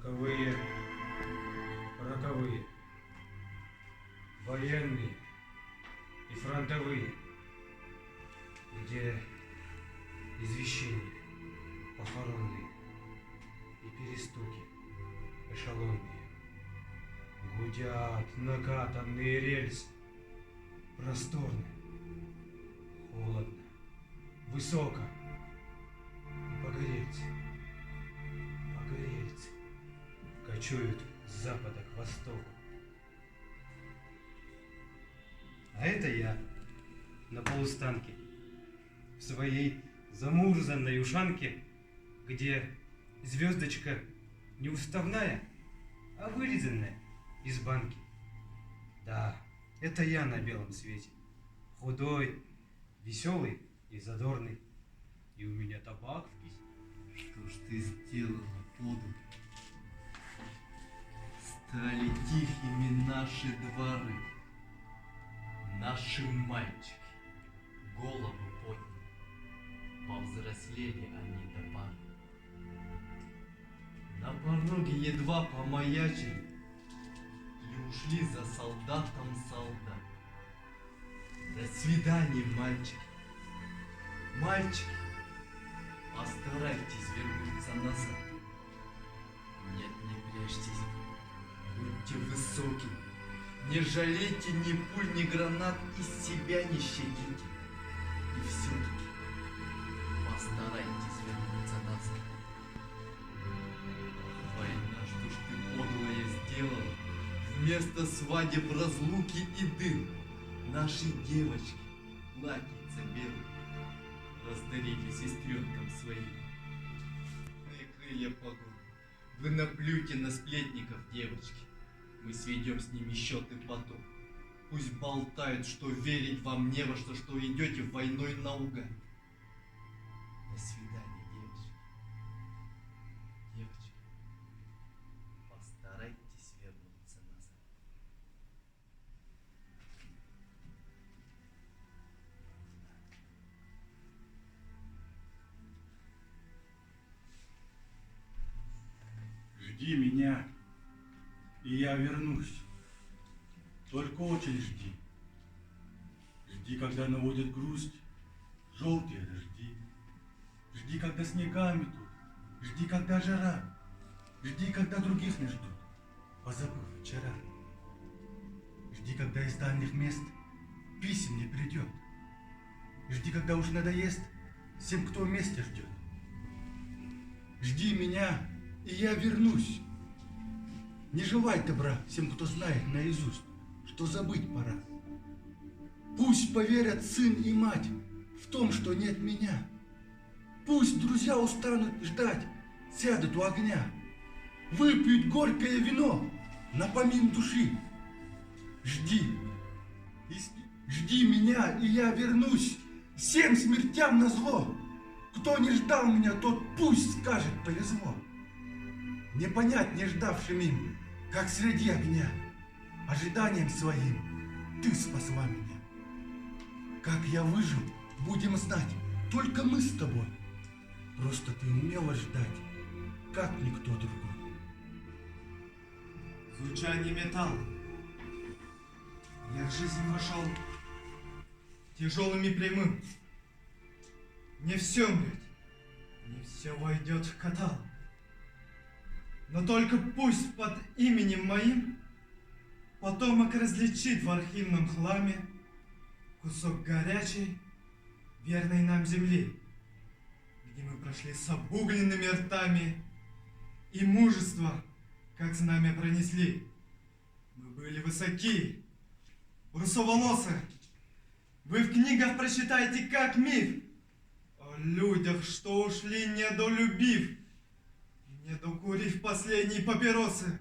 полковые, роковые, военные и фронтовые, где извещения похоронные и перестуки эшелонные, гудят накатанные рельсы, просторно, холодно, высоко, и погорельцы кочуют с запада к востоку. А это я на полустанке, в своей замурзанной ушанке, где звездочка не уставная, а вырезанная из банки. Да, это я на белом свете, худой, веселый и задорный, и у меня табак в кисти. Что ж ты сделала, подлый? Стали тихими наши дворы, наши мальчики голову подняли, повзрослели они до пары. На пороге едва помаячили и ушли за солдатом солдат. До свидания, мальчики. Мальчики, постарайтесь вернуться назад. Нет, не прячьтесь, будьте высоки, не жалейте ни пуль, ни гранат, из себя не щадите. И все-таки постарайтесь вернуться назад. Ах, война, что ж ты подлая сделала? Вместо свадеб, разлуки и дым наши девочки, платьица белые, раздарили сестренкам своим. Крылья погоны, вы наплюйте на сплетников, девочки. Мы сведем с ними счеты потом. Пусть болтают, что верить вам не во что, что идете войной наугад. До свидания, девочки. Девочки, постарайтесь вернуться назад. Жди меня, и я вернусь. Только очень жди. Жди, когда наводят грусть желтые дожди. Жди, когда снега метут. Жди, когда жара. Жди, когда других не ждут, позабыв вчера. Жди, когда из дальних мест писем не придет. Жди, когда уж надоест всем, кто вместе ждет. Жди меня, и я вернусь. Не желай добра всем, кто знает наизусть, что забыть пора. Пусть поверят сын и мать в том, что нет меня. Пусть друзья устанут ждать, сядут у огня, выпьют горькое вино напомин души. Жди, жди меня, и я вернусь всем смертям назло. Кто не ждал меня, тот пусть скажет повезло. Не понять не ждавшим им, как среди огня, ожиданием своим ты спасла меня. Как я выжил, будем знать только мы с тобой. Просто ты умела ждать, как никто другой. Звучание металла. Я в жизнь вошел тяжелым и прямым. Не все мрет, не все войдет в каталог. Но только пусть под именем моим потомок различит в архивном хламе кусок горячей, верной нам земли, где мы прошли с обугленными ртами и мужество, как знамя пронесли. Мы были высоки, русоволосы. Вы в книгах прочитаете как миф о людях, что ушли, недолюбив, не докурив последние папиросы.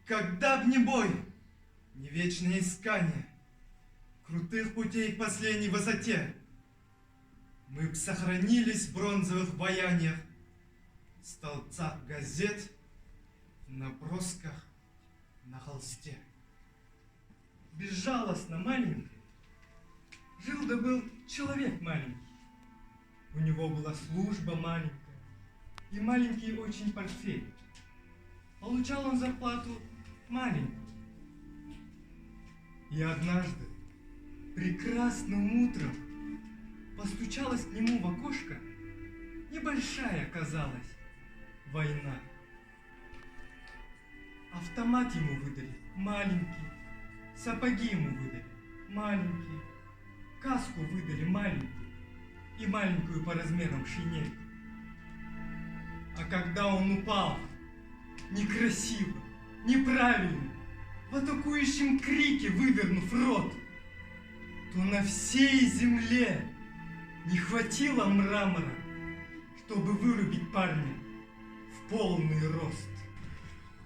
Когда б не бой, не вечное искание крутых путей к последней высоте, мы б сохранились в бронзовых баяниях, столбцах газет, в набросках на холсте. Безжалостно маленький жил да был человек маленький. У него была служба маленькая и маленький очень портфель. получал он зарплату маленькую. И однажды, прекрасным утром, постучалась к нему в окошко небольшая, казалось, война. Автомат ему выдали маленький, сапоги ему выдали маленькие, каску выдали маленькую и маленькую по размерам шинель. А когда он упал, некрасиво, неправильно, в атакующем крике вывернув рот, то на всей земле не хватило мрамора, чтобы вырубить парня в полный рост.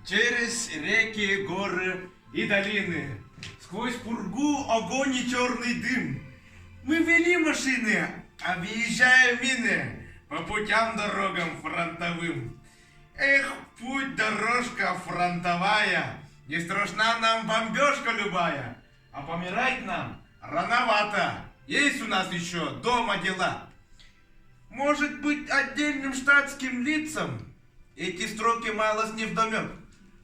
Через реки, горы и долины, сквозь пургу, огонь и черный дым. Мы вели машины, объезжая мины по путям, дорогам фронтовым. Эх, путь, дорожка фронтовая, не страшна нам бомбежка любая, а помирать нам рановато. Есть у нас еще дома дела. Может быть, отдельным штатским лицам эти строки малость невдомек.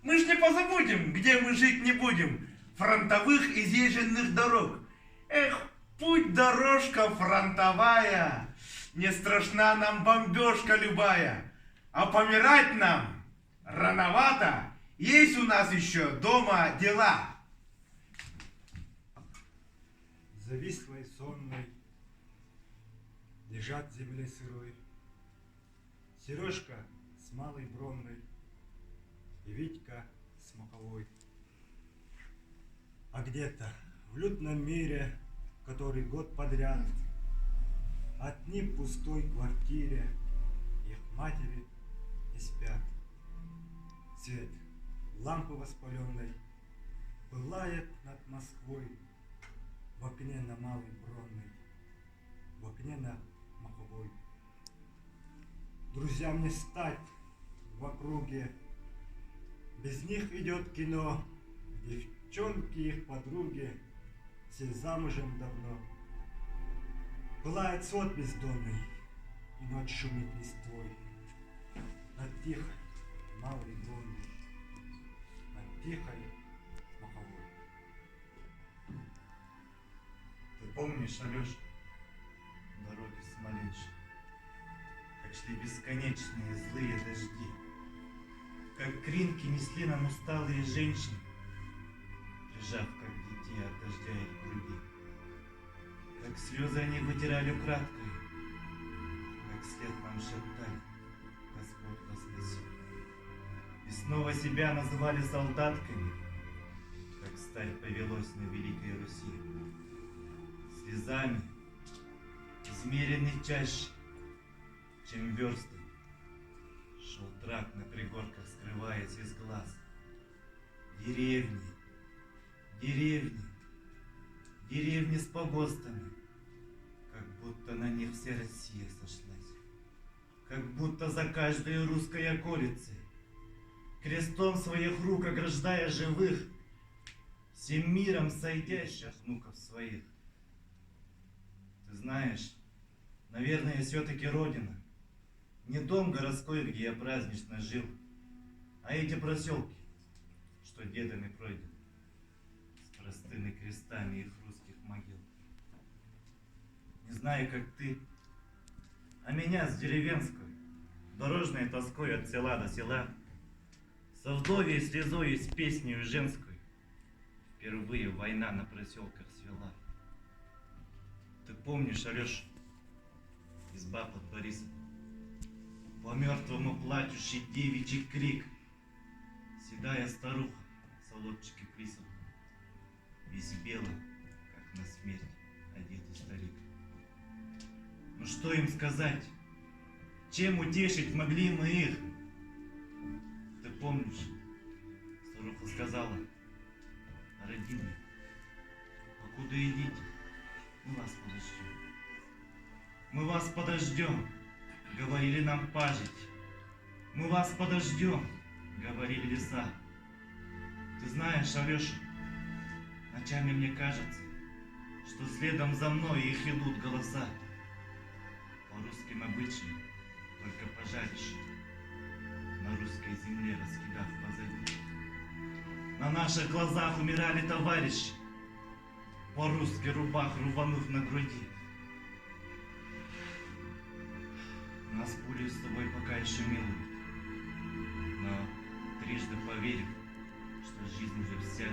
Мы ж не позабудем, где мы жить не будем, фронтовых изъезженных дорог. Эх, путь, дорожка фронтовая, не страшна нам бомбежка любая, а помирать нам рановато, есть у нас еще дома дела. Завислой сонной лежат в земле сырой Сережка с малой бронной и Витька с маховой. А где-то в лютном мире, который год подряд, одни в пустой квартире, их матери не спят. Свет лампы воспаленной пылает над Москвой, в окне на малой бронной, в окне на маховой. Друзьям не стать в округе, без них идет кино, девчонки их подруги, все замужем давно. Пылает свод бездонный, и ночь шумит листвой над тихой малой бронной, над тихой маховой. Ты помнишь, Алеша, дороги Смоленщины, как шли бесконечные злые дожди, как кринки несли нам усталые женщины, прижав, как детей от дождя их груди, как слезы они вытирали украдкой, как след нам шептали: Господь воскресил. И снова себя называли солдатками, как сталь повелось на Великой Руси. Слезами измеренный чаще, чем версты, шел трак на пригорках, скрываясь из глаз. Деревни, деревни, деревни с погостами, как будто на них вся Россия сошлась, как будто за каждой русской околицей, крестом своих рук ограждая живых, всем миром сойдящих внуков своих. Ты знаешь, наверное, все-таки родина, не дом городской, где я празднично жил, а эти проселки, что дедами пройдены, с простыми крестами их русских могил. Не знаю, как ты, а меня с деревенской, дорожной тоской от села до села, со вдовьей слезой и с песнею женской, впервые война на проселках свела. Ты помнишь, Алеша, изба под Борисом, по мертвому плачущий девичий крик, седая старуха, солодчики плисом, весь бело, как на смерть одетый старик. Ну что им сказать? Чем утешить могли мы их? Ты помнишь, старуха сказала: родимые, покуда идите, мы вас подождем. Мы вас подождем, говорили нам пажить. Мы вас подождем, говорили леса. Ты знаешь, Алеша, ночами мне кажется, что следом за мной их идут голоса. По русским обычаям только пожаришь, на русский великой земле раскидав позади. На наших глазах умирали товарищи, по-русски рубах рубанув на груди. Нас пули с тобой пока еще милуют, но трижды поверив, что жизнь уже вся,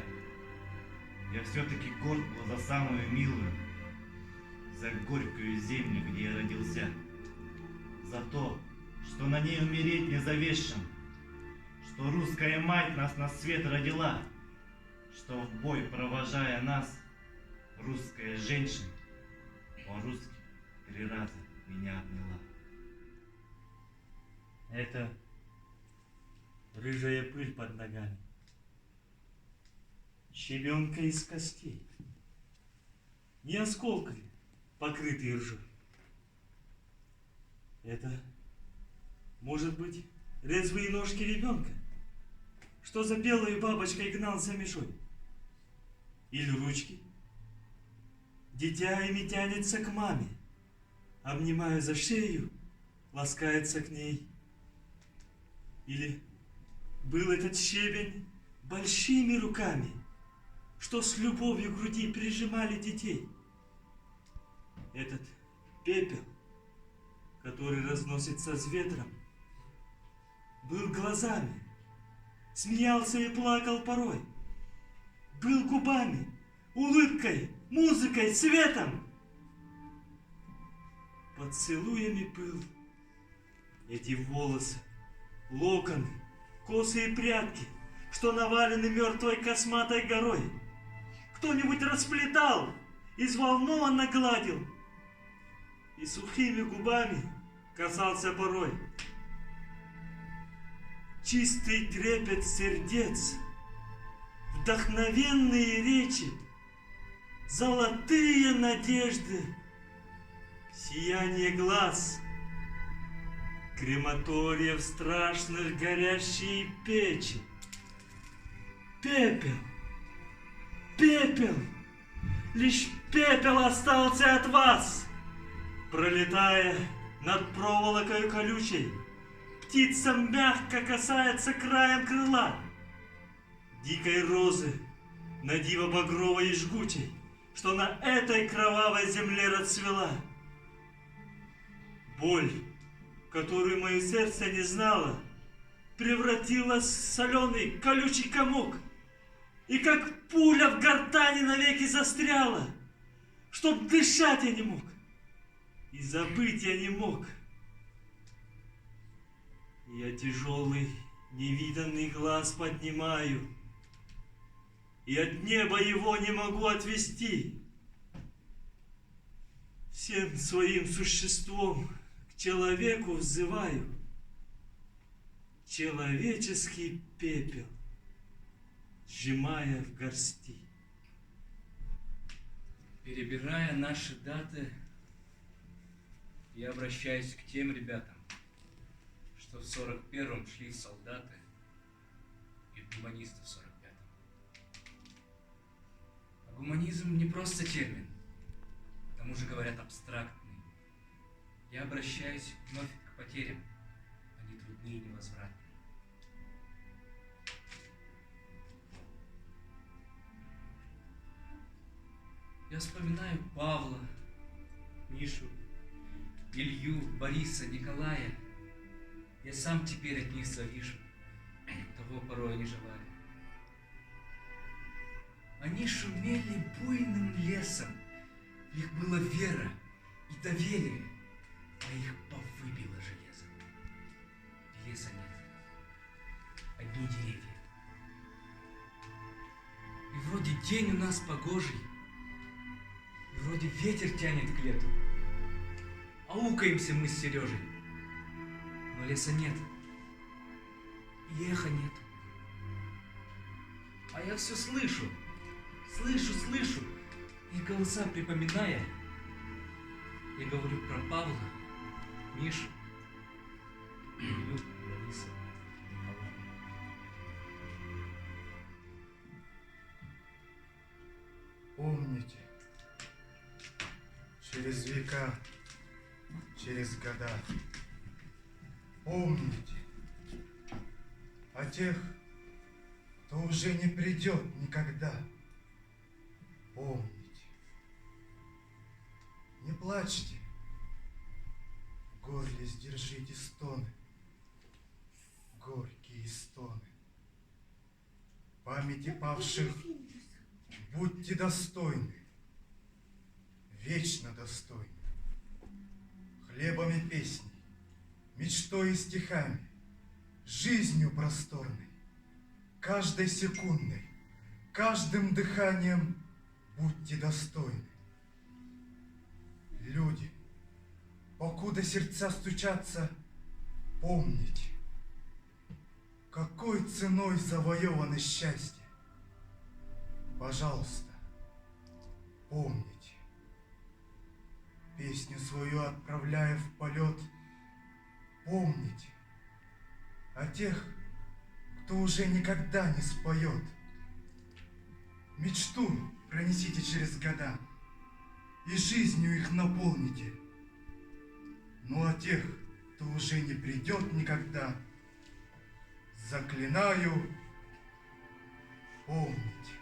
я все-таки горд был за самую милую, за горькую землю, где я родился, за то, что на ней умереть не завешен, что русская мать нас на свет родила, что в бой, провожая нас, русская женщина по-русски 3 раза меня обняла. Это рыжая пыль под ногами, щебенка из костей, не осколками, покрытые ржой. Это, может быть, резвые ножки ребенка, что за белой бабочкой гнался мешой. Или ручки. Дитя ими тянется к маме, обнимая за шею, ласкается к ней. Или был этот щебень большими руками, что с любовью к груди прижимали детей. Этот пепел, который разносится с ветром, был глазами, смеялся и плакал порой, был губами, улыбкой, музыкой, светом. Поцелуями был эти волосы, локоны, косы и прядки, что навалены мертвой косматой горой. Кто-нибудь расплетал и взволнованно гладил, и сухими губами касался порой. Чистый трепет сердец, вдохновенные речи, золотые надежды, сияние глаз, крематориев страшных горящие печи. Пепел, пепел, лишь пепел остался от вас. Пролетая над проволокой колючей, птица мягко касается краем крыла дикой розы, на диво багровой и жгучей, что на этой кровавой земле расцвела. Боль, которую мое сердце не знало, превратилась в соленый колючий комок, и как пуля в гортани навеки застряла, чтоб дышать я не мог, и забыть я не мог. Я тяжелый, невиданный глаз поднимаю, и от неба его не могу отвести. Всем своим существом к человеку взываю. Человеческий пепел, сжимая в горсти. Перебирая наши даты, я обращаюсь к тем ребятам, что в 41-м шли в солдаты и гуманисты в 45-м. А гуманизм не просто термин, к тому же говорят абстрактный. Я обращаюсь вновь к потерям, они трудны и невозвратны. Я вспоминаю Павла, Мишу, Илью, Бориса, Николая. Я сам теперь от них завишу, того порой не желаю. Они шумели буйным лесом, в них была вера и доверие, а их повыбило железом. Леса нет, одни деревья. И вроде день у нас погожий, и вроде ветер тянет к лету. Аукаемся мы с Сережей, но леса нет, и эха нету. А я все слышу, и голоса припоминая, я говорю про Павла, Мишу, Илью, Бориса, Николая. Помните, через века, через года, помните, тех, кто уже не придет никогда, помните. Не плачьте, в горле сдержите стоны, горькие стоны. Памяти павших будьте достойны, вечно достойны. Хлебом и песней, мечтой и стихами, жизнью просторной, каждой секундой, каждым дыханием будьте достойны. Люди, покуда сердца стучатся, помните, какой ценой завоевано счастье. Пожалуйста, помните. Песню свою отправляя в полет, помните о тех, кто уже никогда не споет. Мечту пронесите через года и жизнью их наполните. Ну а тех, кто уже не придет никогда, заклинаю, помните.